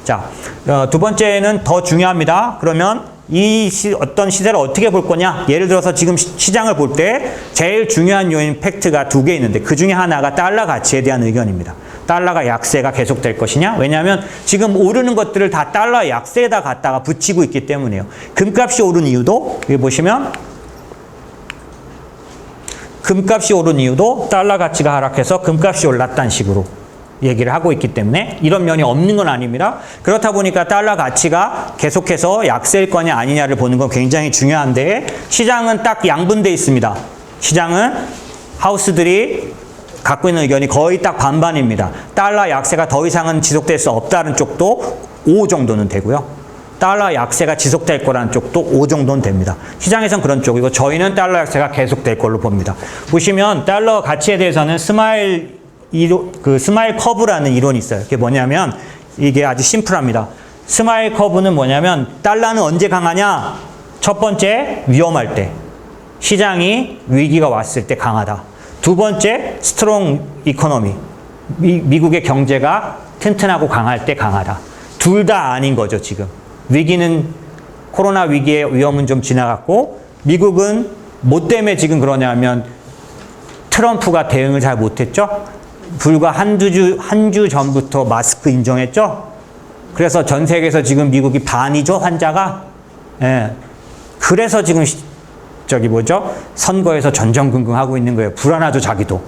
자, 두 번째는 더 중요합니다. 그러면 어떤 시세를 어떻게 볼 거냐? 예를 들어서 지금 시장을 볼 때 제일 중요한 요인 팩트가 두 개 있는데 그 중에 하나가 달러 가치에 대한 의견입니다. 달러가 약세가 계속될 것이냐? 왜냐하면 지금 오르는 것들을 다 달러 약세에다 갖다가 붙이고 있기 때문이에요. 금값이 오른 이유도 여기 보시면 금값이 오른 이유도 달러 가치가 하락해서 금값이 올랐다는 식으로 얘기를 하고 있기 때문에 이런 면이 없는 건 아닙니다. 그렇다 보니까 달러 가치가 계속해서 약세일 거냐 아니냐를 보는 건 굉장히 중요한데 시장은 딱 양분돼 있습니다. 시장은 하우스들이 갖고 있는 의견이 거의 딱 반반입니다. 달러 약세가 더 이상은 지속될 수 없다는 쪽도 5 정도는 되고요. 달러 약세가 지속될 거라는 쪽도 5 정도는 됩니다. 시장에선 그런 쪽이고 저희는 달러 약세가 계속될 걸로 봅니다. 보시면 달러 가치에 대해서는 스마일 커브라는 이론이 있어요. 그게 뭐냐면 이게 아주 심플합니다. 스마일 커브는 뭐냐면 달러는 언제 강하냐? 첫 번째 위험할 때. 시장이 위기가 왔을 때 강하다. 두 번째 스트롱 이코노미. 미국의 경제가 튼튼하고 강할 때 강하다. 둘 다 아닌 거죠, 지금. 위기는 코로나 위기의 위험은 좀 지나갔고 미국은 뭐 때문에 지금 그러냐면 트럼프가 대응을 잘 못했죠. 불과 한 주 전부터 마스크 인정했죠. 그래서 전 세계에서 지금 미국이 반이죠, 환자가. 예. 그래서 지금 선거에서 전전긍긍하고 있는 거예요. 불안하죠, 자기도.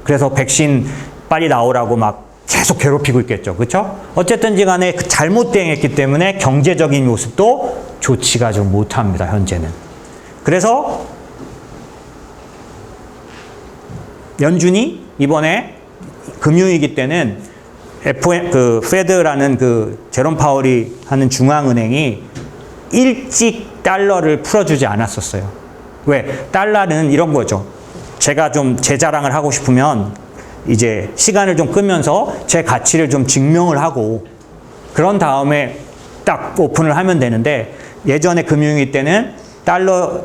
그래서 백신 빨리 나오라고 막 계속 괴롭히고 있겠죠. 그렇죠? 어쨌든지 간에 잘못 대응했기 때문에 경제적인 모습도 좋지가 좀 못합니다, 현재는. 그래서 연준이 이번에 금융위기 때는 페드라는 제롬 파월이 하는 중앙은행이 일찍 달러를 풀어주지 않았었어요. 왜? 달러는 이런 거죠. 제가 좀 제 자랑을 하고 싶으면 이제 시간을 좀 끄면서 제 가치를 좀 증명을 하고 그런 다음에 딱 오픈을 하면 되는데 예전에 금융위기 때는 달러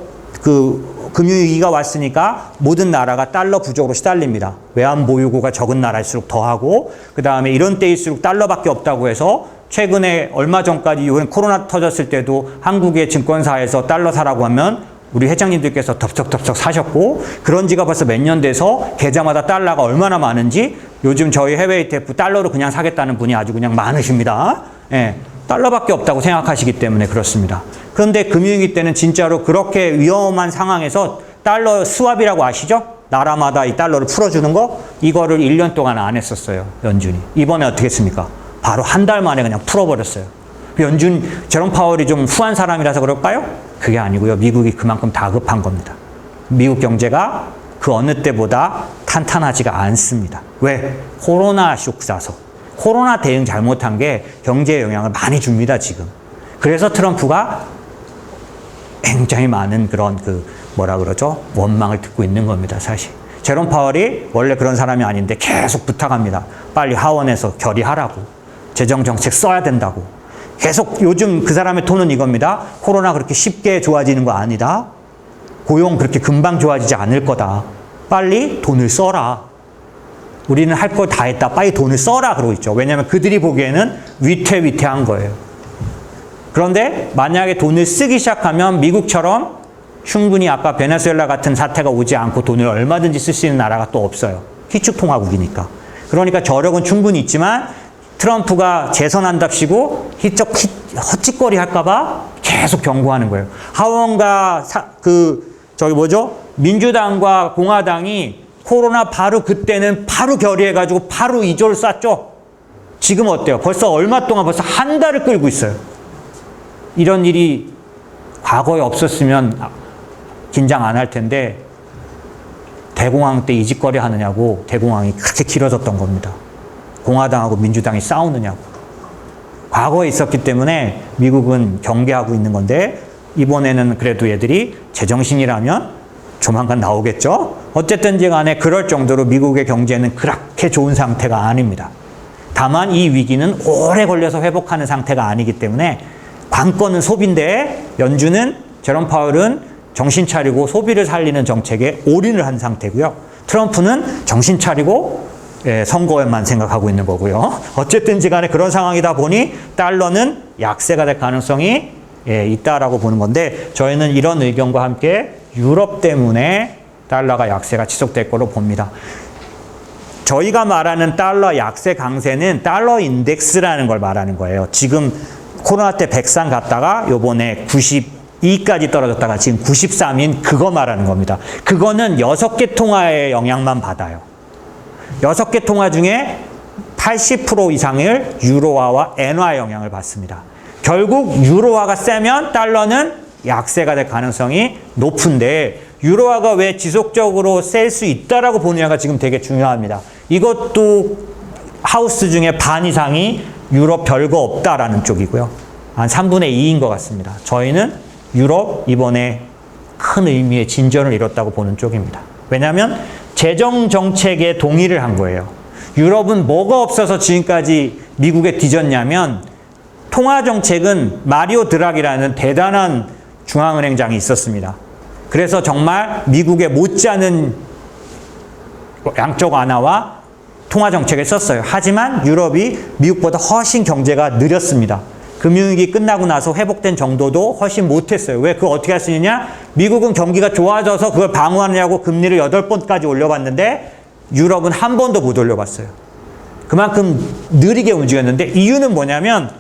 금융위기가 왔으니까 모든 나라가 달러 부족으로 시달립니다. 외환 보유고가 적은 나라일수록 더하고 그 다음에 이런 때일수록 달러밖에 없다고 해서 최근에 얼마 전까지 이번 코로나 터졌을 때도 한국의 증권사에서 달러 사라고 하면 우리 회장님들께서 덥석덥석 사셨고 그런 지가 벌써 몇 년 돼서 계좌마다 달러가 얼마나 많은지 요즘 저희 해외 ETF 달러로 그냥 사겠다는 분이 아주 그냥 많으십니다. 예, 달러밖에 없다고 생각하시기 때문에 그렇습니다. 그런데 금융위기 때는 진짜로 그렇게 위험한 상황에서 달러 스왑이라고 아시죠? 나라마다 이 달러를 풀어주는 거 이거를 1년 동안 안 했었어요, 연준이. 이번에 어떻게 했습니까? 바로 한 달 만에 그냥 풀어버렸어요. 제롬 파월이 좀 후한 사람이라서 그럴까요? 그게 아니고요. 미국이 그만큼 다급한 겁니다. 미국 경제가 그 어느 때보다 탄탄하지가 않습니다. 왜? 코로나 쇼크라서. 코로나 대응 잘못한 게 경제에 영향을 많이 줍니다, 지금. 그래서 트럼프가 굉장히 많은 그런 원망을 듣고 있는 겁니다, 사실. 제롬 파월이 원래 그런 사람이 아닌데 계속 부탁합니다. 빨리 하원에서 결의하라고. 재정정책 써야 된다고. 계속 요즘 그 사람의 톤은 이겁니다. 코로나 그렇게 쉽게 좋아지는 거 아니다. 고용 그렇게 금방 좋아지지 않을 거다. 빨리 돈을 써라. 우리는 할 거 다 했다. 빨리 돈을 써라 그러고 있죠. 왜냐하면 그들이 보기에는 위태위태한 거예요. 그런데 만약에 돈을 쓰기 시작하면 미국처럼 충분히 아까 베네수엘라 같은 사태가 오지 않고 돈을 얼마든지 쓸 수 있는 나라가 또 없어요. 희축통화국이니까. 그러니까 저력은 충분히 있지만 트럼프가 재선한답시고 헛짓거리 할까봐 계속 경고하는 거예요. 하원과 민주당과 공화당이 코로나 바로 그때는 바로 결의해가지고 바로 2조를 쐈죠. 지금 어때요? 벌써 얼마 동안 벌써 한 달을 끌고 있어요. 이런 일이 과거에 없었으면 긴장 안 할 텐데 대공황 때 이 짓거리 하느냐고 대공황이 그렇게 길어졌던 겁니다. 공화당하고 민주당이 싸우느냐고. 과거에 있었기 때문에 미국은 경계하고 있는 건데 이번에는 그래도 얘들이 제정신이라면 조만간 나오겠죠. 어쨌든지 간에 그럴 정도로 미국의 경제는 그렇게 좋은 상태가 아닙니다. 다만 이 위기는 오래 걸려서 회복하는 상태가 아니기 때문에 관건은 소비인데 연준은 제롬 파월은 정신 차리고 소비를 살리는 정책에 올인을 한 상태고요. 트럼프는 정신 차리고 선거에만 생각하고 있는 거고요. 어쨌든지 간에 그런 상황이다 보니 달러는 약세가 될 가능성이 있다라고 보는 건데 저희는 이런 의견과 함께 유럽 때문에 달러가 약세가 지속될 거로 봅니다. 저희가 말하는 달러 약세 강세는 달러 인덱스라는 걸 말하는 거예요. 지금 코로나 때 103 갔다가 요번에 92까지 떨어졌다가 지금 93인 그거 말하는 겁니다. 그거는 6개 통화의 영향만 받아요. 6개 통화 중에 80% 이상을 유로화와 엔화 영향을 받습니다. 결국 유로화가 세면 달러는 약세가 될 가능성이 높은데 유로화가 왜 지속적으로 셀 수 있다라고 보느냐가 지금 되게 중요합니다. 이것도 하우스 중에 반 이상이 유럽 별거 없다라는 쪽이고요. 한 3분의 2인 것 같습니다. 저희는 유럽 이번에 큰 의미의 진전을 이뤘다고 보는 쪽입니다. 왜냐하면 재정 정책에 동의를 한 거예요. 유럽은 뭐가 없어서 지금까지 미국에 뒤졌냐면 통화 정책은 마리오 드라기라는 대단한 중앙은행장이 있었습니다. 그래서 정말 미국에 못지않은 양적 완화와 통화 정책을 썼어요. 하지만 유럽이 미국보다 훨씬 경제가 느렸습니다. 금융위기 끝나고 나서 회복된 정도도 훨씬 못했어요. 왜 그걸 어떻게 할 수 있느냐? 미국은 경기가 좋아져서 그걸 방어하느냐고 금리를 8번까지 올려봤는데 유럽은 한 번도 못 올려봤어요. 그만큼 느리게 움직였는데 이유는 뭐냐면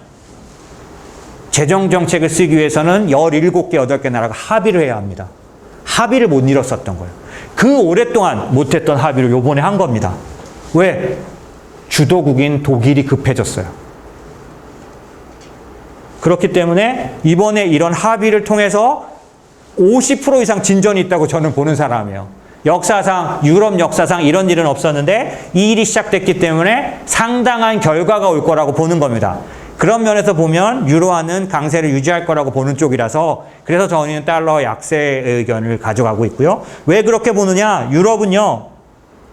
재정정책을 쓰기 위해서는 17개, 8개 나라가 합의를 해야 합니다. 합의를 못 이뤘었던 거예요. 그 오랫동안 못했던 합의를 요번에 한 겁니다. 왜? 주도국인 독일이 급해졌어요. 그렇기 때문에 이번에 이런 합의를 통해서 50% 이상 진전이 있다고 저는 보는 사람이에요. 역사상, 유럽 역사상 이런 일은 없었는데 이 일이 시작됐기 때문에 상당한 결과가 올 거라고 보는 겁니다. 그런 면에서 보면 유로화는 강세를 유지할 거라고 보는 쪽이라서 그래서 저희는 달러 약세 의견을 가져가고 있고요. 왜 그렇게 보느냐? 유럽은요.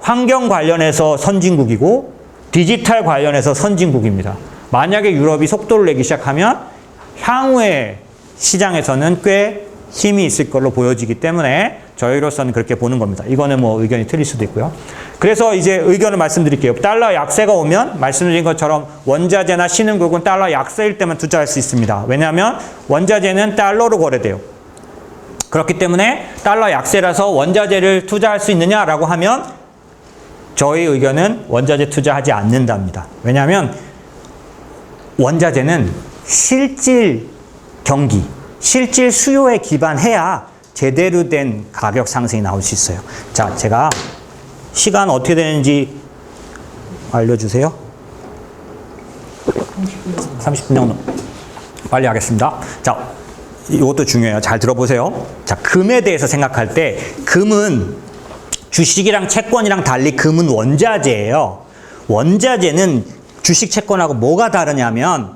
환경 관련해서 선진국이고 디지털 관련해서 선진국입니다. 만약에 유럽이 속도를 내기 시작하면 향후에 시장에서는 꽤 힘이 있을 걸로 보여지기 때문에 저희로서는 그렇게 보는 겁니다. 이거는 뭐 의견이 틀릴 수도 있고요. 그래서 이제 의견을 말씀드릴게요. 달러 약세가 오면 말씀드린 것처럼 원자재나 신흥국은 달러 약세일 때만 투자할 수 있습니다. 왜냐하면 원자재는 달러로 거래돼요. 그렇기 때문에 달러 약세라서 원자재를 투자할 수 있느냐라고 하면 저희 의견은 원자재 투자하지 않는답니다. 왜냐하면 원자재는 실질 경기, 실질 수요에 기반해야 제대로 된 가격 상승이 나올 수 있어요. 자, 제가 시간 어떻게 되는지 알려주세요. 30분 정도. 빨리 하겠습니다. 자, 이것도 중요해요. 잘 들어보세요. 자, 금에 대해서 생각할 때 금은 주식이랑 채권이랑 달리 금은 원자재예요. 원자재는 주식 채권하고 뭐가 다르냐면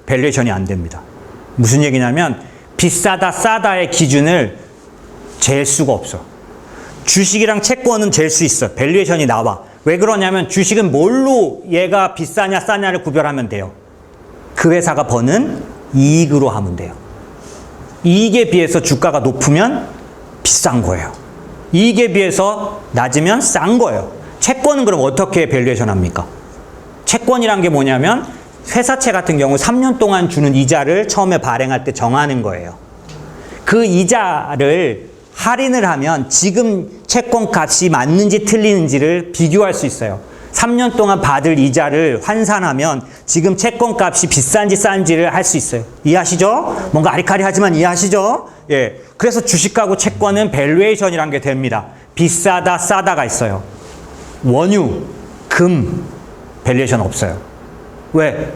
밸류에이션이 안 됩니다. 무슨 얘기냐면 비싸다 싸다의 기준을 잴 수가 없어. 주식이랑 채권은 잴 수 있어. 밸류에이션이 나와. 왜 그러냐면 주식은 뭘로 얘가 비싸냐 싸냐를 구별하면 돼요. 그 회사가 버는 이익으로 하면 돼요. 이익에 비해서 주가가 높으면 비싼 거예요. 이익에 비해서 낮으면 싼 거예요. 채권은 그럼 어떻게 밸류에이션 합니까? 채권이란 게 뭐냐면 회사채 같은 경우 3년 동안 주는 이자를 처음에 발행할 때 정하는 거예요. 그 이자를 할인을 하면 지금 채권 값이 맞는지 틀리는지를 비교할 수 있어요. 3년 동안 받을 이자를 환산하면 지금 채권 값이 비싼지 싼지를 할 수 있어요. 이해하시죠? 뭔가 아리까리하지만 이해하시죠? 예. 그래서 주식하고 채권은 밸류에이션이란 게 됩니다. 비싸다 싸다가 있어요. 원유, 금 밸류에이션 없어요. 왜?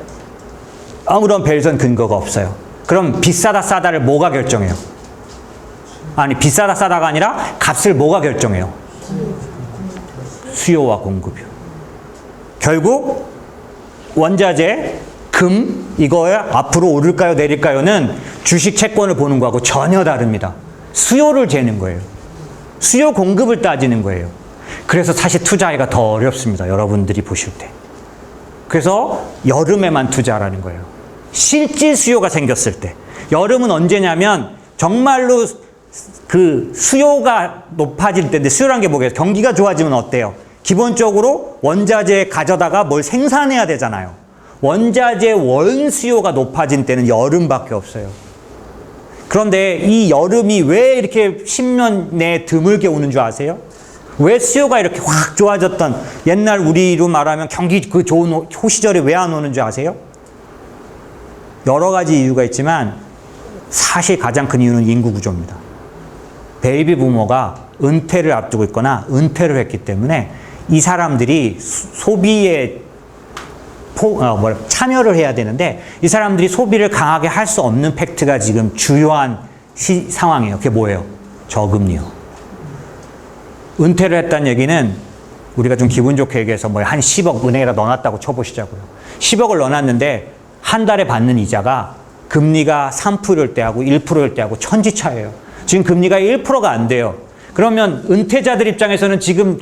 아무런 밸류에이션 근거가 없어요. 그럼 비싸다 싸다를 뭐가 결정해요? 아니, 비싸다 싸다가 아니라 값을 뭐가 결정해요? 수요와 공급이요. 결국 원자재, 금 이거에 앞으로 오를까요 내릴까요는 주식 채권을 보는 거하고 전혀 다릅니다. 수요를 재는 거예요. 수요 공급을 따지는 거예요. 그래서 사실 투자하기가 더 어렵습니다. 여러분들이 보실 때. 그래서 여름에만 투자하라는 거예요. 실질 수요가 생겼을 때. 여름은 언제냐면 정말로 그 수요가 높아질 때인데 수요란 게 뭐겠어요? 경기가 좋아지면 어때요? 기본적으로 원자재 가져다가 뭘 생산해야 되잖아요. 원자재 원수요가 높아진 때는 여름밖에 없어요. 그런데 이 여름이 왜 이렇게 10년 내에 드물게 오는 줄 아세요? 왜 수요가 이렇게 확 좋아졌던 옛날 우리로 말하면 경기 그 좋은 호시절에 왜 안 오는 줄 아세요? 여러 가지 이유가 있지만 사실 가장 큰 이유는 인구 구조입니다. 베이비 부모가 은퇴를 앞두고 있거나 은퇴를 했기 때문에 이 사람들이 소비에 참여를 해야 되는데 이 사람들이 소비를 강하게 할 수 없는 팩트가 지금 주요한 상황이에요. 그게 뭐예요? 저금리요. 은퇴를 했다는 얘기는 우리가 좀 기분 좋게 얘기해서 한 10억 은행에다 넣어놨다고 쳐보시자고요. 10억을 넣어놨는데 한 달에 받는 이자가 금리가 3%일 때하고 1%일 때하고 천지차예요. 지금 금리가 1%가 안 돼요. 그러면 은퇴자들 입장에서는 지금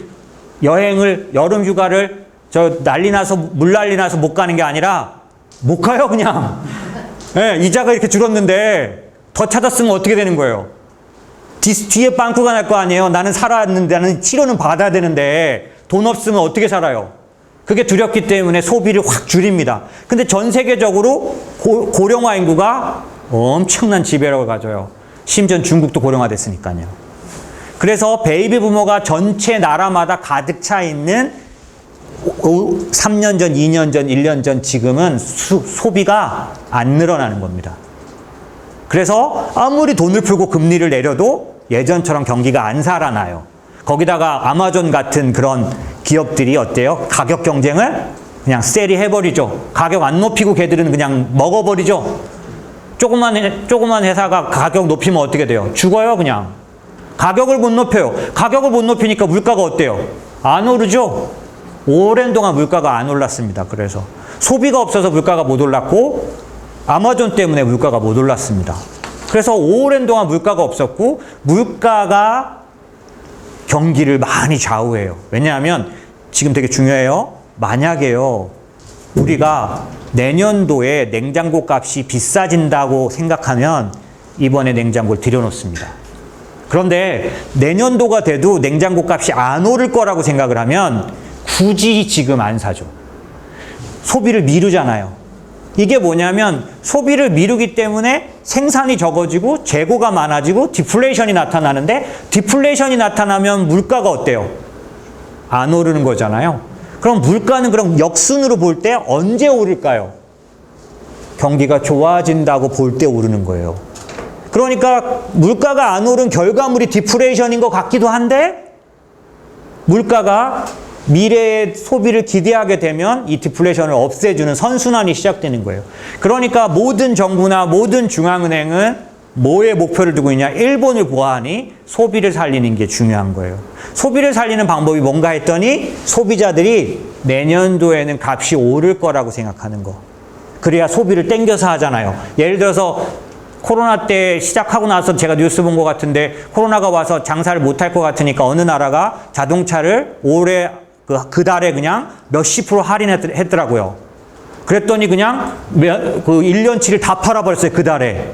여행을 여름 휴가를 난리 나서 물 난리 나서 못 가는 게 아니라 못 가요 그냥. 네, 이자가 이렇게 줄었는데 더 찾았으면 어떻게 되는 거예요? 뒤에 빵꾸가 날 거 아니에요. 나는 살았는데 나는 치료는 받아야 되는데 돈 없으면 어떻게 살아요? 그게 두렵기 때문에 소비를 확 줄입니다. 근데 전 세계적으로 고령화 인구가 엄청난 지배력을 가져요. 심지어 중국도 고령화됐으니까요. 그래서 베이비 부모가 전체 나라마다 가득 차 있는 3년 전, 2년 전, 1년 전 지금은 소비가 안 늘어나는 겁니다. 그래서 아무리 돈을 풀고 금리를 내려도 예전처럼 경기가 안 살아나요. 거기다가 아마존 같은 그런 기업들이 어때요? 가격 경쟁을 그냥 세리 해버리죠. 가격 안 높이고 걔들은 그냥 먹어버리죠. 조그만 회사가 가격 높이면 어떻게 돼요? 죽어요 그냥. 가격을 못 높여요. 가격을 못 높이니까 물가가 어때요? 안 오르죠. 오랜 동안 물가가 안 올랐습니다. 그래서 소비가 없어서 물가가 못 올랐고 아마존 때문에 물가가 못 올랐습니다. 그래서 오랜 동안 물가가 없었고 물가가 경기를 많이 좌우해요. 왜냐하면 지금 되게 중요해요. 만약에요 우리가 내년도에 냉장고 값이 비싸진다고 생각하면 이번에 냉장고를 들여놓습니다. 그런데 내년도가 돼도 냉장고 값이 안 오를 거라고 생각을 하면 굳이 지금 안 사죠. 소비를 미루잖아요. 이게 뭐냐면 소비를 미루기 때문에 생산이 적어지고 재고가 많아지고 디플레이션이 나타나는데 디플레이션이 나타나면 물가가 어때요? 안 오르는 거잖아요. 그럼 물가는 그럼 역순으로 볼 때 언제 오를까요? 경기가 좋아진다고 볼 때 오르는 거예요. 그러니까 물가가 안 오른 결과물이 디플레이션인 것 같기도 한데 물가가 미래의 소비를 기대하게 되면 이 디플레이션을 없애주는 선순환이 시작되는 거예요. 그러니까 모든 정부나 모든 중앙은행은 뭐에 목표를 두고 있냐? 일본을 보아하니 소비를 살리는 게 중요한 거예요. 소비를 살리는 방법이 뭔가 했더니 소비자들이 내년도에는 값이 오를 거라고 생각하는 거. 그래야 소비를 땡겨서 하잖아요. 예를 들어서 코로나 때 시작하고 나서 제가 뉴스 본 것 같은데 코로나가 와서 장사를 못할 것 같으니까 어느 나라가 자동차를 올해 그 달에 그냥 몇십 프로 할인했더라고요. 그랬더니 그냥 그 1년치를 다 팔아버렸어요. 그 달에.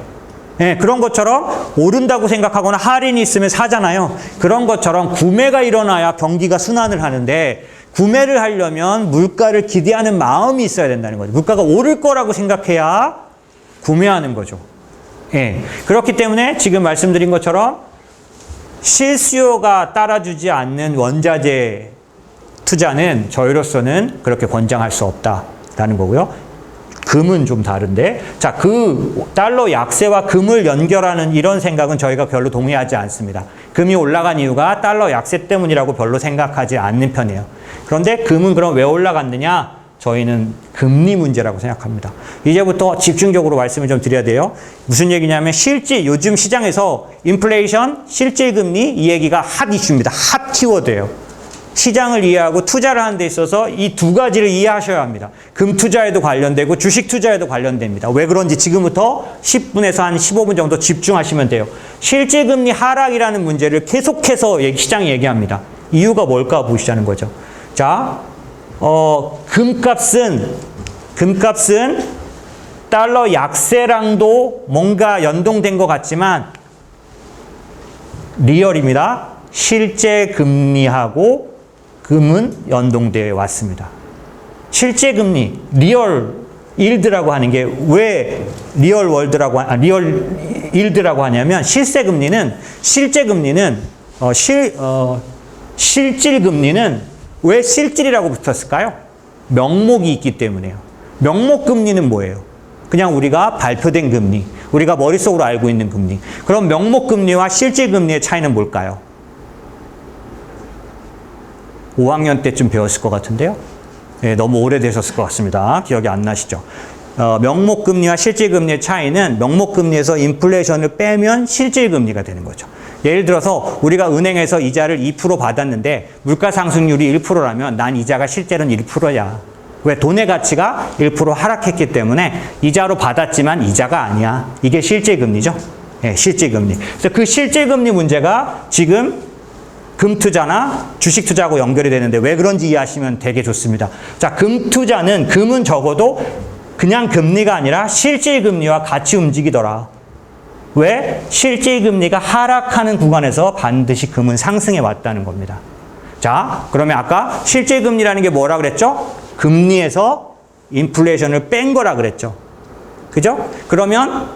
예, 그런 것처럼 오른다고 생각하거나 할인이 있으면 사잖아요. 그런 것처럼 구매가 일어나야 경기가 순환을 하는데 구매를 하려면 물가를 기대하는 마음이 있어야 된다는 거죠. 물가가 오를 거라고 생각해야 구매하는 거죠. 예, 그렇기 때문에 지금 말씀드린 것처럼 실수요가 따라주지 않는 원자재 투자는 저희로서는 그렇게 권장할 수 없다라는 거고요. 금은 좀 다른데, 자, 그 달러 약세와 금을 연결하는 이런 생각은 저희가 별로 동의하지 않습니다. 금이 올라간 이유가 달러 약세 때문이라고 별로 생각하지 않는 편이에요. 그런데 금은 그럼 왜 올라갔느냐? 저희는 금리 문제라고 생각합니다. 이제부터 집중적으로 말씀을 좀 드려야 돼요. 무슨 얘기냐면 실질 요즘 시장에서 인플레이션, 실질 금리 이 얘기가 핫 이슈입니다. 핫 키워드예요. 시장을 이해하고 투자를 하는 데 있어서 이 두 가지를 이해하셔야 합니다. 금 투자에도 관련되고 주식 투자에도 관련됩니다. 왜 그런지 지금부터 10분에서 한 15분 정도 집중하시면 돼요. 실질금리 하락이라는 문제를 계속해서 시장이 얘기합니다. 이유가 뭘까 보시자는 거죠. 자, 금값은 달러 약세랑도 뭔가 연동된 것 같지만 리얼입니다. 실제 금리하고 금은 연동되어 왔습니다. 실제 금리, 리얼 일드라고 하는 게 왜 리얼 월드라고 리얼 일드라고 하냐면 실질 금리는 실질 금리는 왜 실질이라고 붙었을까요? 명목이 있기 때문에요. 명목 금리는 뭐예요? 그냥 우리가 발표된 금리, 우리가 머릿속으로 알고 있는 금리. 그럼 명목 금리와 실질 금리의 차이는 뭘까요? 5학년 때쯤 배웠을 것 같은데요. 네, 너무 오래되셨을 것 같습니다. 기억이 안 나시죠? 명목금리와 실질금리의 차이는 명목금리에서 인플레이션을 빼면 실질금리가 되는 거죠. 예를 들어서 우리가 은행에서 이자를 2% 받았는데 물가상승률이 1%라면 난 이자가 실제로는 1%야. 왜? 돈의 가치가 1% 하락했기 때문에 이자로 받았지만 이자가 아니야. 이게 실질금리죠. 네, 실질금리. 그래서 그 실질금리 문제가 지금 금투자나 주식투자하고 연결이 되는데 왜 그런지 이해하시면 되게 좋습니다. 자, 금투자는 금은 적어도 그냥 금리가 아니라 실질금리와 같이 움직이더라. 왜? 실질금리가 하락하는 구간에서 반드시 금은 상승해 왔다는 겁니다. 자, 그러면 아까 실질금리라는 게 뭐라 그랬죠? 금리에서 인플레이션을 뺀 거라 그랬죠. 그죠? 그러면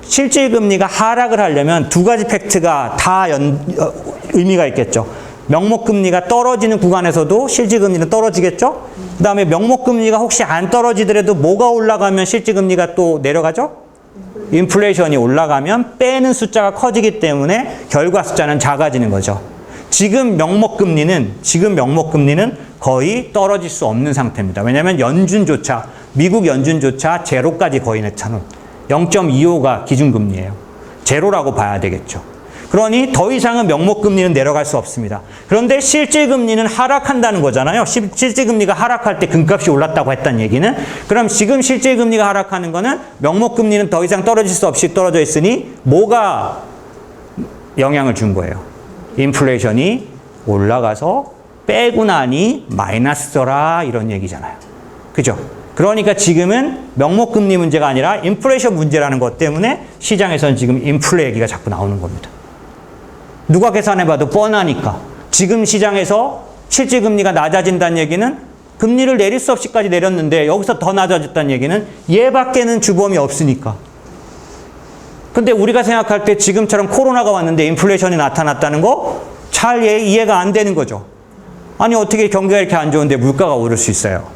실질금리가 하락을 하려면 두 가지 팩트가 다 의미가 있겠죠. 명목금리가 떨어지는 구간에서도 실질금리는 떨어지겠죠. 그 다음에 명목금리가 혹시 안 떨어지더라도 뭐가 올라가면 실질금리가 또 내려가죠? 인플레이션이 올라가면 빼는 숫자가 커지기 때문에 결과 숫자는 작아지는 거죠. 지금 명목금리는 거의 떨어질 수 없는 상태입니다. 왜냐하면 연준조차, 미국 연준조차 제로까지 거의 내차는 0.25가 기준금리예요. 제로라고 봐야 되겠죠. 그러니 더 이상은 명목금리는 내려갈 수 없습니다. 그런데 실질금리는 하락한다는 거잖아요. 실질금리가 하락할 때 금값이 올랐다고 했다는 얘기는, 그럼 지금 실질금리가 하락하는 거는 명목금리는 더 이상 떨어질 수 없이 떨어져 있으니 뭐가 영향을 준 거예요? 인플레이션이 올라가서 빼고 나니 마이너스더라, 이런 얘기잖아요. 그죠? 그러니까 지금은 명목금리 문제가 아니라 인플레이션 문제라는 것 때문에 시장에서는 지금 인플레 얘기가 자꾸 나오는 겁니다. 누가 계산해봐도 뻔하니까. 지금 시장에서 실질금리가 낮아진다는 얘기는 금리를 내릴 수 없이까지 내렸는데 여기서 더 낮아졌다는 얘기는 얘밖에는 주범이 없으니까. 근데 우리가 생각할 때 지금처럼 코로나가 왔는데 인플레이션이 나타났다는 거 잘 이해가 안 되는 거죠. 아니 어떻게 경기가 이렇게 안 좋은데 물가가 오를 수 있어요.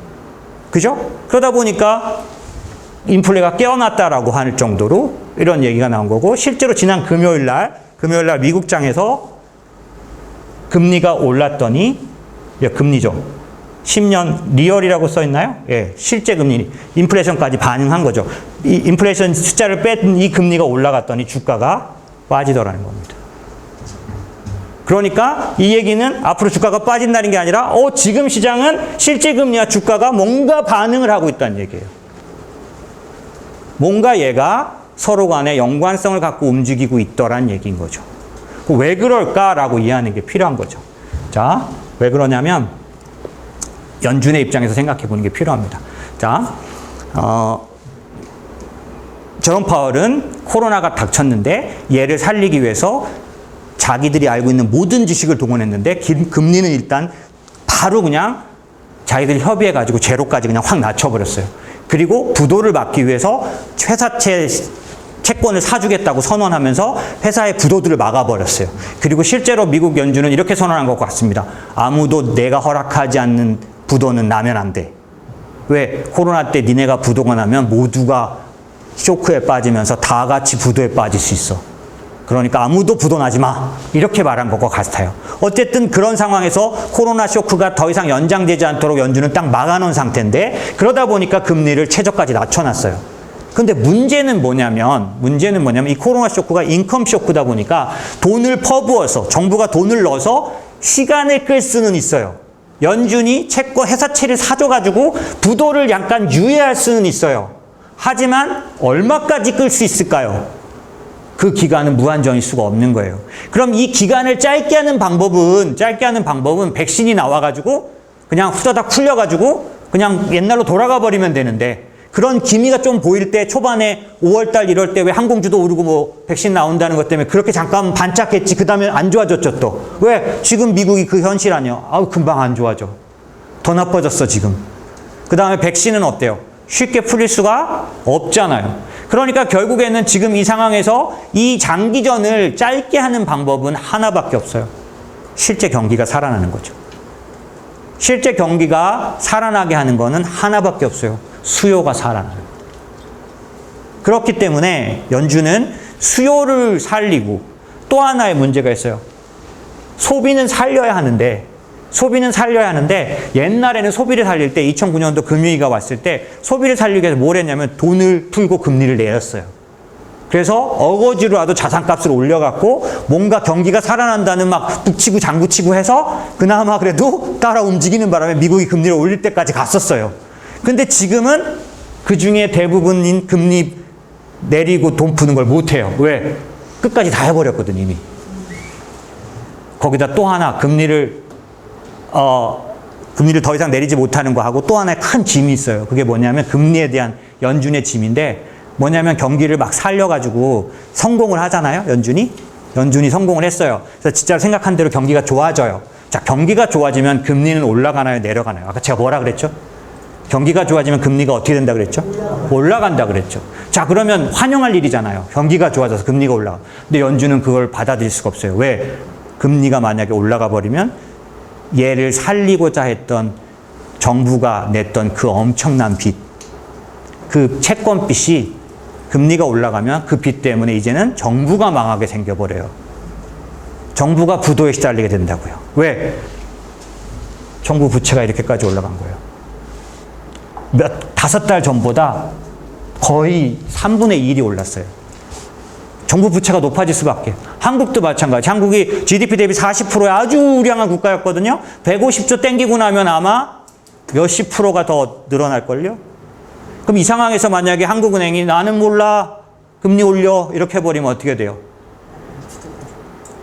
그죠? 그러다 보니까 인플레가 깨어났다라고 할 정도로 이런 얘기가 나온 거고, 실제로 지난 금요일 날 미국장에서 금리가 올랐더니, 금리죠. 10년 리얼이라고 써 있나요? 예, 실제 금리, 인플레이션까지 반응한 거죠. 이 인플레이션 숫자를 뺀 이 금리가 올라갔더니 주가가 빠지더라는 겁니다. 그러니까 이 얘기는 앞으로 주가가 빠진다는 게 아니라 지금 시장은 실제 금리와 주가가 뭔가 반응을 하고 있다는 얘기예요. 뭔가 얘가 서로 간에 연관성을 갖고 움직이고 있더란 얘기인 거죠. 왜 그럴까라고 이해하는 게 필요한 거죠. 자, 왜 그러냐면 연준의 입장에서 생각해 보는 게 필요합니다. 자, 저런 파월은 코로나가 닥쳤는데 얘를 살리기 위해서 자기들이 알고 있는 모든 지식을 동원했는데 금리는 일단 바로 그냥 자기들이 협의해가지고 제로까지 그냥 확 낮춰버렸어요. 그리고 부도를 막기 위해서 회사채 채권을 사주겠다고 선언하면서 회사의 부도들을 막아버렸어요. 그리고 실제로 미국 연준은 이렇게 선언한 것 같습니다. 아무도 내가 허락하지 않는 부도는 나면 안 돼. 왜? 코로나 때 니네가 부도가 나면 모두가 쇼크에 빠지면서 다 같이 부도에 빠질 수 있어. 그러니까 아무도 부도 나지 마. 이렇게 말한 것과 같아요. 어쨌든 그런 상황에서 코로나 쇼크가 더 이상 연장되지 않도록 연준은 딱 막아놓은 상태인데, 그러다 보니까 금리를 최저까지 낮춰놨어요. 근데 문제는 뭐냐면 이 코로나 쇼크가 인컴 쇼크다 보니까 돈을 퍼부어서, 정부가 돈을 넣어서 시간을 끌 수는 있어요. 연준이 회사채를 사줘가지고 부도를 약간 유예할 수는 있어요. 하지만 얼마까지 끌 수 있을까요? 그 기간은 무한정일 수가 없는 거예요. 그럼 이 기간을 짧게 하는 방법은 백신이 나와가지고 그냥 후다닥 풀려가지고 그냥 옛날로 돌아가 버리면 되는데, 그런 기미가 좀 보일 때 초반에 5월달 이럴 때 왜 항공주도 오르고 뭐 백신 나온다는 것 때문에 그렇게 잠깐 반짝했지. 그 다음에 안 좋아졌죠 또. 왜? 지금 미국이 그 현실 아니야. 금방 안 좋아져. 더 나빠졌어 지금. 그 다음에 백신은 어때요? 쉽게 풀릴 수가 없잖아요. 그러니까 결국에는 지금 이 상황에서 이 장기전을 짧게 하는 방법은 하나밖에 없어요. 실제 경기가 살아나는 거죠. 실제 경기가 살아나게 하는 거는 하나밖에 없어요. 수요가 살아나는 거예요. 그렇기 때문에 연준은 수요를 살리고 또 하나의 문제가 있어요. 소비는 살려야 하는데 옛날에는 소비를 살릴 때 2009년도 금융위기가 왔을 때 소비를 살리기 위해서 뭘 했냐면 돈을 풀고 금리를 내렸어요. 그래서 어거지로라도 자산값을 올려갖고 뭔가 경기가 살아난다는 막 북치고 장구치고 해서 그나마 그래도 따라 움직이는 바람에 미국이 금리를 올릴 때까지 갔었어요. 근데 지금은 그 중에 대부분인 금리 내리고 돈 푸는 걸 못해요. 왜? 끝까지 다 해버렸거든 이미. 거기다 또 하나 금리를 더 이상 내리지 못하는 거 하고 또 하나의 큰 짐이 있어요. 그게 뭐냐면 금리에 대한 연준의 짐인데 뭐냐면 경기를 막 살려가지고 성공을 하잖아요. 연준이 성공을 했어요. 그래서 진짜 생각한 대로 경기가 좋아져요. 자, 경기가 좋아지면 금리는 올라가나요? 내려가나요? 아까 제가 뭐라 그랬죠? 경기가 좋아지면 금리가 어떻게 된다 그랬죠? 올라간다 그랬죠. 자, 그러면 환영할 일이잖아요. 경기가 좋아져서 금리가 올라가. 근데 연준은 그걸 받아들일 수가 없어요. 왜? 금리가 만약에 올라가 버리면 얘를 살리고자 했던 정부가 냈던 그 엄청난 빚, 그 채권빚이 금리가 올라가면 그 빚 때문에 이제는 정부가 망하게 생겨버려요. 정부가 부도에 시달리게 된다고요. 왜? 정부 부채가 이렇게까지 올라간 거예요. 5달 전보다 거의 3분의 1이 올랐어요. 정부 부채가 높아질 수밖에. 한국도 마찬가지. 한국이 GDP 대비 40%의 아주 우량한 국가였거든요. 150조 땡기고 나면 아마 몇십 프로가 더 늘어날걸요? 그럼 이 상황에서 만약에 한국은행이 나는 몰라, 금리 올려, 이렇게 해버리면 어떻게 돼요?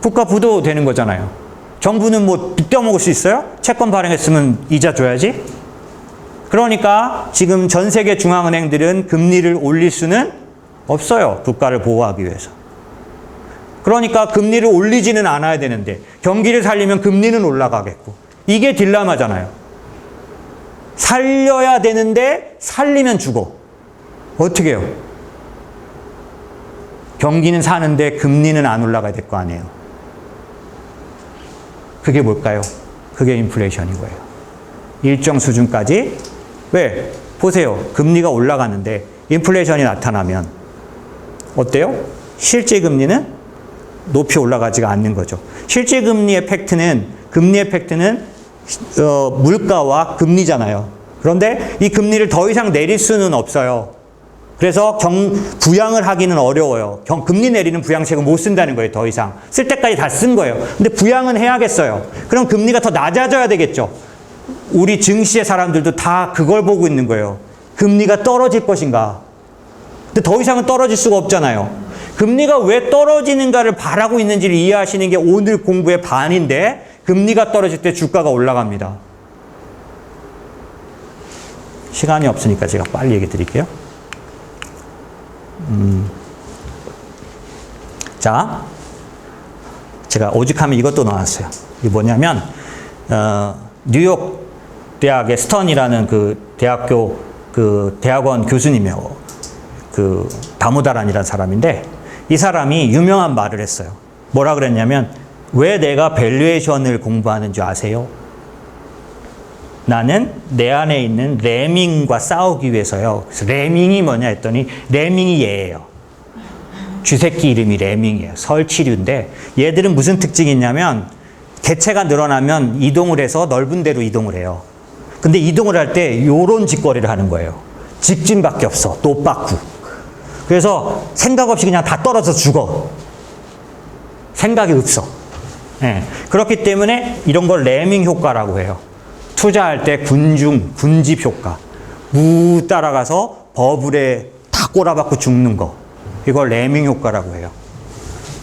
국가 부도 되는 거잖아요. 정부는 뭐 떼어먹을 수 있어요? 채권 발행했으면 이자 줘야지. 그러니까 지금 전 세계 중앙은행들은 금리를 올릴 수는 없어요. 국가를 보호하기 위해서. 그러니까 금리를 올리지는 않아야 되는데 경기를 살리면 금리는 올라가겠고. 이게 딜레마잖아요. 살려야 되는데 살리면 죽어. 어떻게 해요? 경기는 사는데 금리는 안 올라가야 될 거 아니에요. 그게 뭘까요? 그게 인플레이션인 거예요. 일정 수준까지. 왜? 보세요. 금리가 올라가는데 인플레이션이 나타나면 어때요? 실제 금리는 높이 올라가지가 않는 거죠. 실제 금리 에펙트는 물가와 금리잖아요. 그런데 이 금리를 더 이상 내릴 수는 없어요. 그래서 부양을 하기는 어려워요. 금리 내리는 부양책은 못 쓴다는 거예요. 더 이상. 쓸 때까지 다 쓴 거예요. 근데 부양은 해야겠어요. 그럼 금리가 더 낮아져야 되겠죠. 우리 증시의 사람들도 다 그걸 보고 있는 거예요. 금리가 떨어질 것인가. 근데 더 이상은 떨어질 수가 없잖아요. 금리가 왜 떨어지는가를 바라고 있는지를 이해하시는 게 오늘 공부의 반인데 금리가 떨어질 때 주가가 올라갑니다. 시간이 없으니까 제가 빨리 얘기 드릴게요. 자, 제가 오죽하면 이것도 나왔어요. 이게 뭐냐면 뉴욕 대학의 스턴이라는 그 대학교 그 대학원 교수님이요. 그 다모다란이라는 사람인데 이 사람이 유명한 말을 했어요. 뭐라 그랬냐면 왜 내가 밸류에이션을 공부하는 줄 아세요? 나는 내 안에 있는 레밍과 싸우기 위해서요. 그래서 레밍이 뭐냐 했더니 레밍이 얘예요. 쥐새끼 이름이 레밍이에요. 설치류인데 얘들은 무슨 특징이 있냐면 개체가 늘어나면 이동을 해서 넓은 데로 이동을 해요. 근데 이동을 할 때 요런 짓거리를 하는 거예요. 직진밖에 없어. 노빠꾸. 그래서 생각 없이 그냥 다 떨어져 죽어. 생각이 없어. 네. 그렇기 때문에 이런 걸 레밍 효과라고 해요. 투자할 때 군집 효과. 무 따라가서 버블에 다 꼬라박고 죽는 거. 이걸 레밍 효과라고 해요.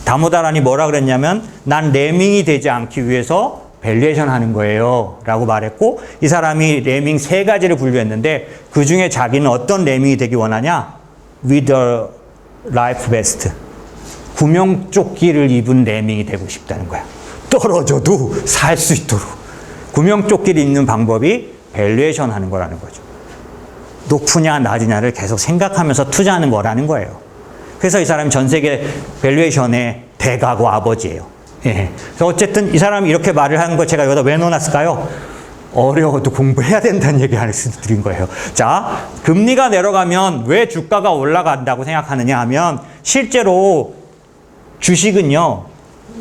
다모다란이 뭐라 그랬냐면 난 레밍이 되지 않기 위해서 밸류에이션 하는 거예요 라고 말했고 이 사람이 레밍 3가지를 분류했는데 그 중에 자기는 어떤 레밍이 되기 원하냐? With a life vest. 구명조끼를 입은 레밍이 되고 싶다는 거야. 떨어져도 살 수 있도록. 구명조끼를 입는 방법이 밸류에이션 하는 거라는 거죠. 높으냐 낮으냐를 계속 생각하면서 투자하는 거라는 거예요. 그래서 이 사람이 전 세계 밸류에이션의 대가고 아버지예요. 예. 그래서 어쨌든 이 사람이 이렇게 말을 하는 거 제가 여기다 왜 넣어놨을까요? 어려워도 공부해야 된다는 얘기 드린 거예요. 자, 금리가 내려가면 왜 주가가 올라간다고 생각하느냐 하면 실제로 주식은요,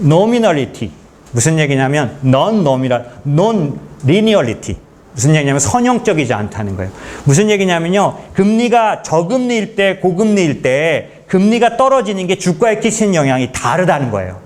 nominality. 무슨 얘기냐면 non-linearity. 무슨 얘기냐면 선형적이지 않다는 거예요. 무슨 얘기냐면요, 금리가 저금리일 때, 고금리일 때 금리가 떨어지는 게 주가에 끼치는 영향이 다르다는 거예요.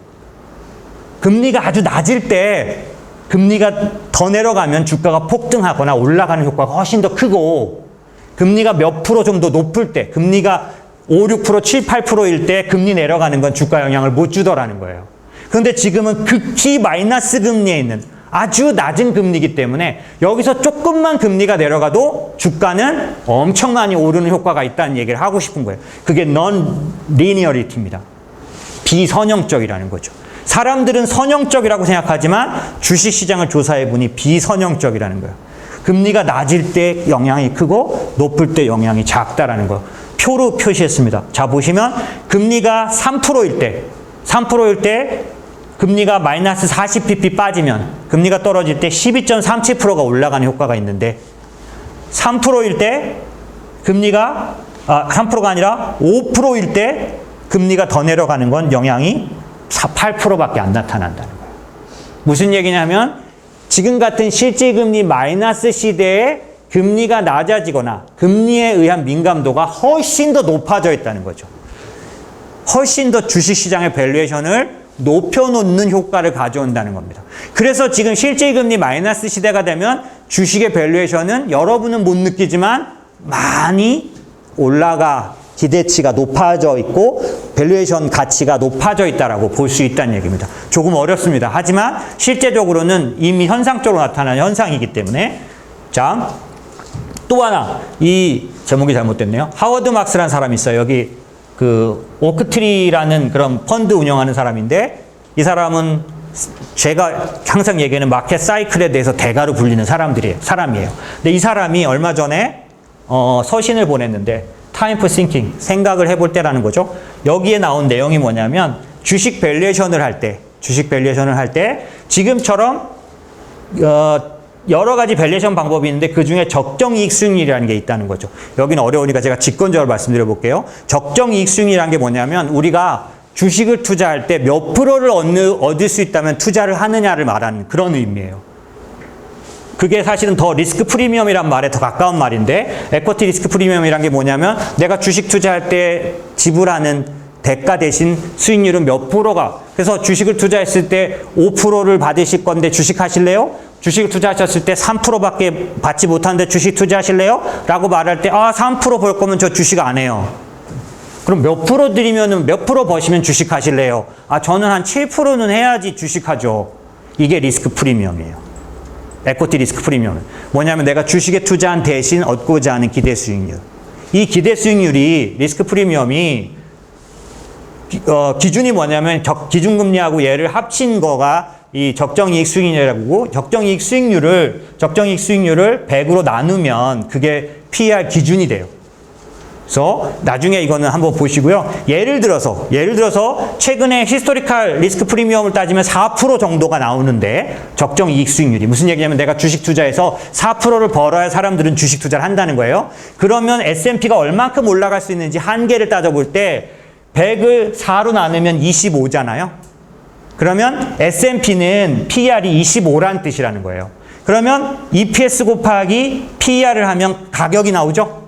금리가 아주 낮을 때 금리가 더 내려가면 주가가 폭등하거나 올라가는 효과가 훨씬 더 크고, 금리가 몇 프로 좀 더 높을 때, 금리가 5, 6%, 7, 8%일 때 금리 내려가는 건 주가 영향을 못 주더라는 거예요. 그런데 지금은 극히 마이너스 금리에 있는 아주 낮은 금리이기 때문에 여기서 조금만 금리가 내려가도 주가는 엄청 많이 오르는 효과가 있다는 얘기를 하고 싶은 거예요. 그게 non-linearity입니다. 비선형적이라는 거죠. 사람들은 선형적이라고 생각하지만 주식시장을 조사해보니 비선형적이라는 거예요. 금리가 낮을 때 영향이 크고 높을 때 영향이 작다라는 거 표로 표시했습니다. 자, 보시면 금리가 3%일 때 금리가 마이너스 40pp 빠지면 금리가 떨어질 때 12.37%가 올라가는 효과가 있는데, 3%일 때 금리가 3%가 아니라 5%일 때 금리가 더 내려가는 건 영향이 8%밖에 안 나타난다는 거예요. 무슨 얘기냐면 지금 같은 실질금리 마이너스 시대에 금리가 낮아지거나 금리에 의한 민감도가 훨씬 더 높아져 있다는 거죠. 훨씬 더 주식시장의 밸류에이션을 높여놓는 효과를 가져온다는 겁니다. 그래서 지금 실질금리 마이너스 시대가 되면 주식의 밸류에이션은 여러분은 못 느끼지만 많이 올라가 기대치가 높아져 있고 밸류에이션 가치가 높아져 있다라고 볼 수 있다는 얘기입니다. 조금 어렵습니다. 하지만 실제적으로는 이미 현상적으로 나타나는 현상이기 때문에. 자, 또 하나, 이 제목이 잘못됐네요. 하워드 막스라는 사람이 있어요. 여기 오크트리라는 그런 펀드 운영하는 사람인데, 이 사람은 제가 항상 얘기하는 마켓 사이클에 대해서 대가로 불리는 사람이에요. 근데 이 사람이 얼마 전에 서신을 보냈는데, Time for Thinking, 생각을 해볼 때라는 거죠. 여기에 나온 내용이 뭐냐면 주식 밸류에이션을 할 때 지금처럼 여러 가지 밸류에이션 방법이 있는데 그중에 적정이익 수익률이라는 게 있다는 거죠. 여기는 어려우니까 제가 직관적으로 말씀드려 볼게요. 적정이익 수익률이라는 게 뭐냐면 우리가 주식을 투자할 때 몇 프로를 얻을 수 있다면 투자를 하느냐를 말하는 그런 의미예요. 그게 사실은 더 리스크 프리미엄이란 말에 더 가까운 말인데, 에쿼티 리스크 프리미엄이란 게 뭐냐면 내가 주식 투자할 때 지불하는 대가 대신 수익률은 몇 프로가, 그래서 주식을 투자했을 때 5%를 받으실 건데 주식 하실래요? 주식을 투자하셨을 때 3%밖에 받지 못하는데 주식 투자하실래요? 라고 말할 때 3% 벌 거면 저 주식 안 해요. 그럼 몇 프로 드리면은 몇 프로 버시면 주식 하실래요? 저는 한 7%는 해야지 주식하죠. 이게 리스크 프리미엄이에요. 에쿼티 리스크 프리미엄은 뭐냐면 내가 주식에 투자한 대신 얻고자 하는 기대 수익률. 이 기대 수익률이 리스크 프리미엄이 기준이 뭐냐면 기준금리하고 얘를 합친 거가 이 적정이익 수익률이라고, 적정이익 수익률을 100으로 나누면 그게 PER 기준이 돼요. 그래서 나중에 이거는 한번 보시고요. 예를 들어서 최근에 히스토리컬 리스크 프리미엄을 따지면 4% 정도가 나오는데, 적정 이익 수익률이 무슨 얘기냐면 내가 주식 투자해서 4%를 벌어야 사람들은 주식 투자를 한다는 거예요. 그러면 S&P가 얼만큼 올라갈 수 있는지 한계를 따져볼 때 100을 4로 나누면 25잖아요. 그러면 S&P는 PER이 25라는 뜻이라는 거예요. 그러면 EPS 곱하기 PER을 하면 가격이 나오죠.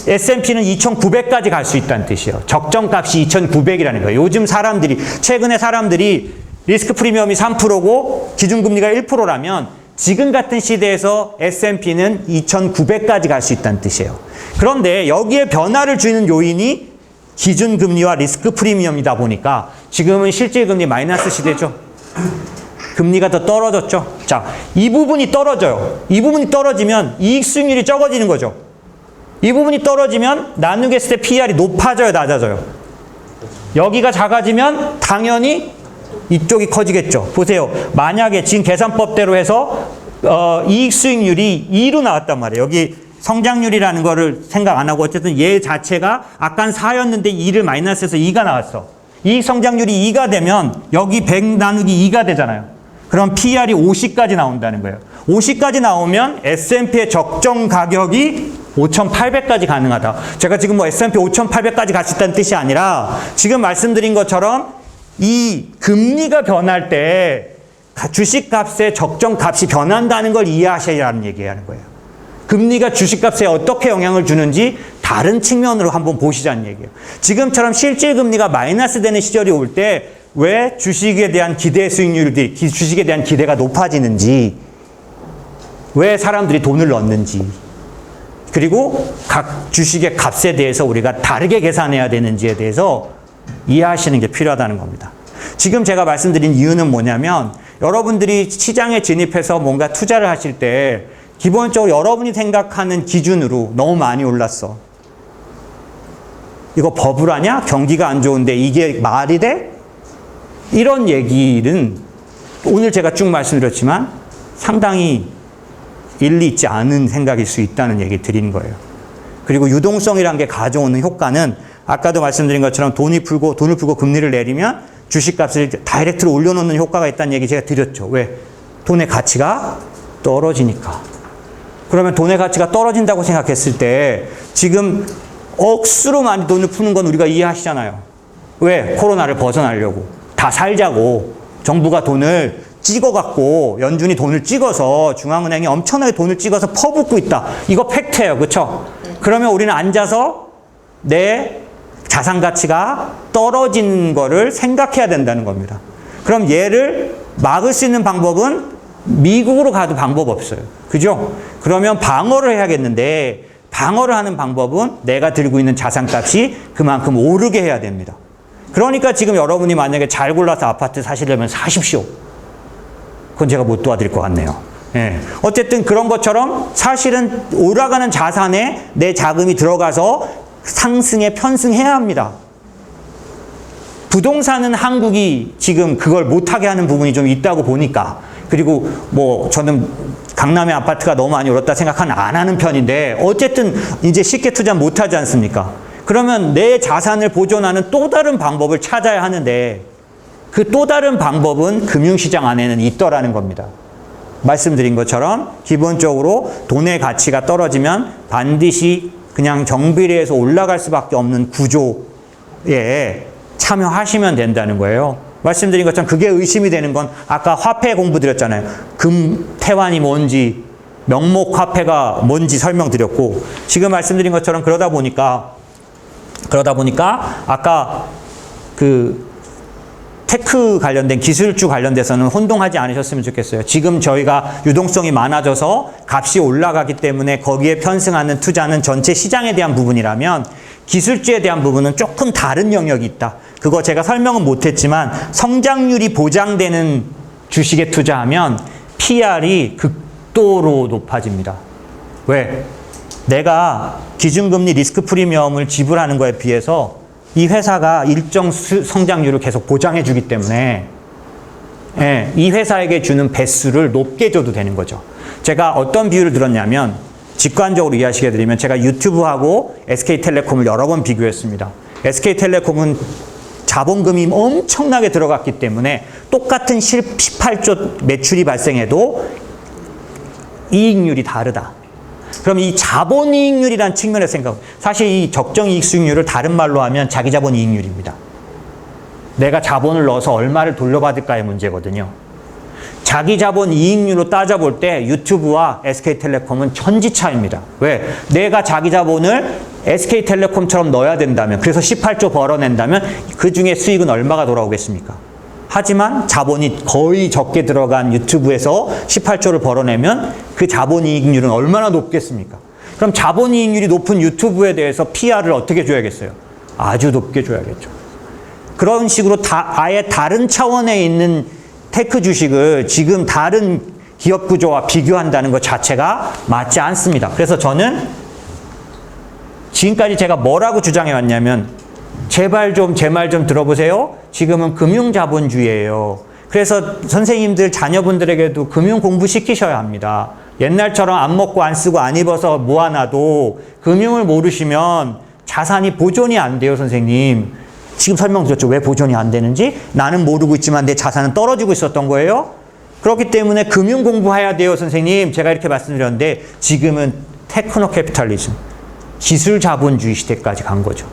S&P는 2,900까지 갈 수 있다는 뜻이에요. 적정값이 2,900이라는 거예요. 요즘 최근에 사람들이 리스크 프리미엄이 3%고 기준금리가 1%라면 지금 같은 시대에서 S&P는 2,900까지 갈 수 있다는 뜻이에요. 그런데 여기에 변화를 주는 요인이 기준금리와 리스크 프리미엄이다 보니까 지금은 실질금리 마이너스 시대죠. 금리가 더 떨어졌죠. 자, 이 부분이 떨어져요. 이 부분이 떨어지면 이익 수익률이 적어지는 거죠. 이 부분이 떨어지면 나누겠을 때 PER이 높아져요, 낮아져요? 여기가 작아지면 당연히 이쪽이 커지겠죠. 보세요. 만약에 지금 계산법대로 해서 이익 수익률이 2로 나왔단 말이에요. 여기 성장률이라는 거를 생각 안 하고 어쨌든 얘 자체가 아까는 4였는데 2를 마이너스해서 2가 나왔어. 이 성장률이 2가 되면 여기 100 나누기 2가 되잖아요. 그럼 PR이 50까지 나온다는 거예요. 50까지 나오면 S&P의 적정 가격이 5,800까지 가능하다. 제가 지금 뭐 S&P 5,800까지 갈 수 있다는 뜻이 아니라 지금 말씀드린 것처럼 이 금리가 변할 때 주식값의 적정 값이 변한다는 걸 이해하셔야하는 얘기하는 거예요. 금리가 주식값에 어떻게 영향을 주는지 다른 측면으로 한번 보시자는 얘기예요. 지금처럼 실질 금리가 마이너스 되는 시절이 올 때 왜 주식에 대한 기대 수익률이, 주식에 대한 기대가 높아지는지, 왜 사람들이 돈을 넣는지, 그리고 각 주식의 값에 대해서 우리가 다르게 계산해야 되는지에 대해서 이해하시는 게 필요하다는 겁니다. 지금 제가 말씀드린 이유는 뭐냐면 여러분들이 시장에 진입해서 뭔가 투자를 하실 때 기본적으로 여러분이 생각하는 기준으로 너무 많이 올랐어. 이거 버블하냐? 경기가 안 좋은데 이게 말이 돼? 이런 얘기는 오늘 제가 쭉 말씀드렸지만 상당히 일리 있지 않은 생각일 수 있다는 얘기 드리는 거예요. 그리고 유동성이라는 게 가져오는 효과는 아까도 말씀드린 것처럼 돈을 풀고 금리를 내리면 주식값을 다이렉트로 올려놓는 효과가 있다는 얘기 제가 드렸죠. 왜? 돈의 가치가 떨어지니까. 그러면 돈의 가치가 떨어진다고 생각했을 때 지금 억수로 많이 돈을 푸는 건 우리가 이해하시잖아요. 왜? 코로나를 벗어나려고. 다 살자고. 정부가 돈을 찍어갖고 연준이 돈을 찍어서 중앙은행이 엄청나게 돈을 찍어서 퍼붓고 있다. 이거 팩트예요. 그렇죠? 그러면 우리는 앉아서 내 자산 가치가 떨어진 거를 생각해야 된다는 겁니다. 그럼 얘를 막을 수 있는 방법은 미국으로 가도 방법 없어요. 그죠? 그러면 방어를 해야겠는데 방어를 하는 방법은 내가 들고 있는 자산값이 그만큼 오르게 해야 됩니다. 그러니까 지금 여러분이 만약에 잘 골라서 아파트 사시려면 사십시오. 그건 제가 못 도와드릴 것 같네요. 예. 어쨌든 그런 것처럼 사실은 올라가는 자산에 내 자금이 들어가서 상승에 편승해야 합니다. 부동산은 한국이 지금 그걸 못하게 하는 부분이 좀 있다고 보니까, 그리고 뭐 저는 강남의 아파트가 너무 많이 오랐다 생각하는 안 하는 편인데 어쨌든 이제 쉽게 투자 못하지 않습니까? 그러면 내 자산을 보존하는 또 다른 방법을 찾아야 하는데 그 또 다른 방법은 금융시장 안에는 있더라는 겁니다. 말씀드린 것처럼 기본적으로 돈의 가치가 떨어지면 반드시 그냥 정비례해서 올라갈 수밖에 없는 구조에 참여하시면 된다는 거예요. 말씀드린 것처럼 그게 의심이 되는 건 아까 화폐 공부 드렸잖아요. 금, 태환이 뭔지, 명목 화폐가 뭔지 설명드렸고, 지금 말씀드린 것처럼 그러다 보니까 아까 그 테크 관련된 기술주 관련돼서는 혼동하지 않으셨으면 좋겠어요. 지금 저희가 유동성이 많아져서 값이 올라가기 때문에 거기에 편승하는 투자는 전체 시장에 대한 부분이라면 기술주에 대한 부분은 조금 다른 영역이 있다. 그거 제가 설명은 못했지만 성장률이 보장되는 주식에 투자하면 PR이 극도로 높아집니다. 왜? 내가 기준금리 리스크 프리미엄을 지불하는 거에 비해서 이 회사가 일정 성장률을 계속 보장해 주기 때문에 이 회사에게 주는 배수를 높게 줘도 되는 거죠. 제가 어떤 비유를 들었냐면 직관적으로 이해하시게 해드리면 제가 유튜브하고 SK텔레콤을 여러 번 비교했습니다. SK텔레콤은 자본금이 엄청나게 들어갔기 때문에 똑같은 18조 매출이 발생해도 이익률이 다르다. 그럼 이 자본이익률이라는 측면에서 사실 이 적정이익 수익률을 다른 말로 하면 자기자본이익률입니다. 내가 자본을 넣어서 얼마를 돌려받을까의 문제거든요. 자기자본이익률로 따져볼 때 유튜브와 SK텔레콤은 천지차입니다. 왜? 내가 자기자본을 SK텔레콤처럼 넣어야 된다면, 그래서 18조 벌어낸다면 그 중에 수익은 얼마가 돌아오겠습니까? 하지만 자본이 거의 적게 들어간 유튜브에서 18조를 벌어내면 그 자본이익률은 얼마나 높겠습니까? 그럼 자본이익률이 높은 유튜브에 대해서 PR을 어떻게 줘야겠어요? 아주 높게 줘야겠죠. 그런 식으로 아예 다른 차원에 있는 테크 주식을 지금 다른 기업 구조와 비교한다는 것 자체가 맞지 않습니다. 그래서 저는 지금까지 제가 뭐라고 주장해 왔냐면 제발 좀 제 말 좀 들어보세요. 지금은 금융자본주의예요. 그래서 선생님들 자녀분들에게도 금융 공부 시키셔야 합니다. 옛날처럼 안 먹고 안 쓰고 안 입어서 모아놔도 금융을 모르시면 자산이 보존이 안 돼요, 선생님. 지금 설명드렸죠. 왜 보존이 안 되는지. 나는 모르고 있지만 내 자산은 떨어지고 있었던 거예요. 그렇기 때문에 금융 공부해야 돼요, 선생님. 제가 이렇게 말씀드렸는데 지금은 테크노 캐피탈리즘, 기술 자본주의 시대까지 간 거죠.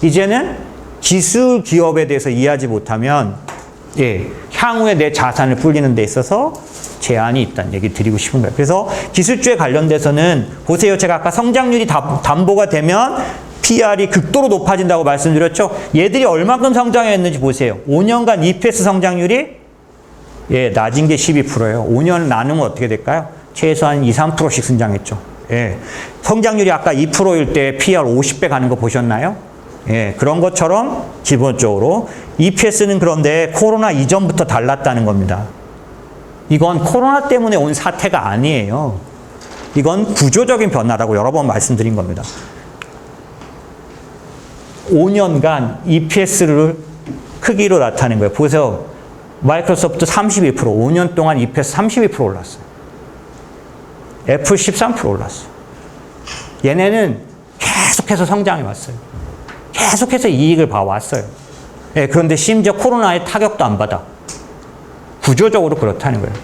이제는 기술 기업에 대해서 이해하지 못하면 향후에 내 자산을 불리는 데 있어서 제한이 있다는 얘기 드리고 싶은 거예요. 그래서 기술주에 관련돼서는 보세요. 제가 아까 성장률이 담보가 되면 PR이 극도로 높아진다고 말씀드렸죠. 얘들이 얼마큼 성장했는지 보세요. 5년간 EPS 성장률이 낮은 게 12%예요. 5년 나누면 어떻게 될까요? 최소한 2, 3%씩 성장했죠. 성장률이 아까 2%일 때 PR 50배 가는 거 보셨나요? 그런 것처럼 기본적으로 EPS는 그런데 코로나 이전부터 달랐다는 겁니다. 이건 코로나 때문에 온 사태가 아니에요. 이건 구조적인 변화라고 여러 번 말씀드린 겁니다. 5년간 EPS를 크기로 나타낸 거예요. 보세요. 마이크로소프트 32%, 5년 동안 EPS 32% 올랐어요. 애플 13% 올랐어요. 얘네는 계속해서 성장해 왔어요. 계속해서 이익을 봐왔어요. 그런데 심지어 코로나의 타격도 안 받아. 구조적으로 그렇다는 거예요.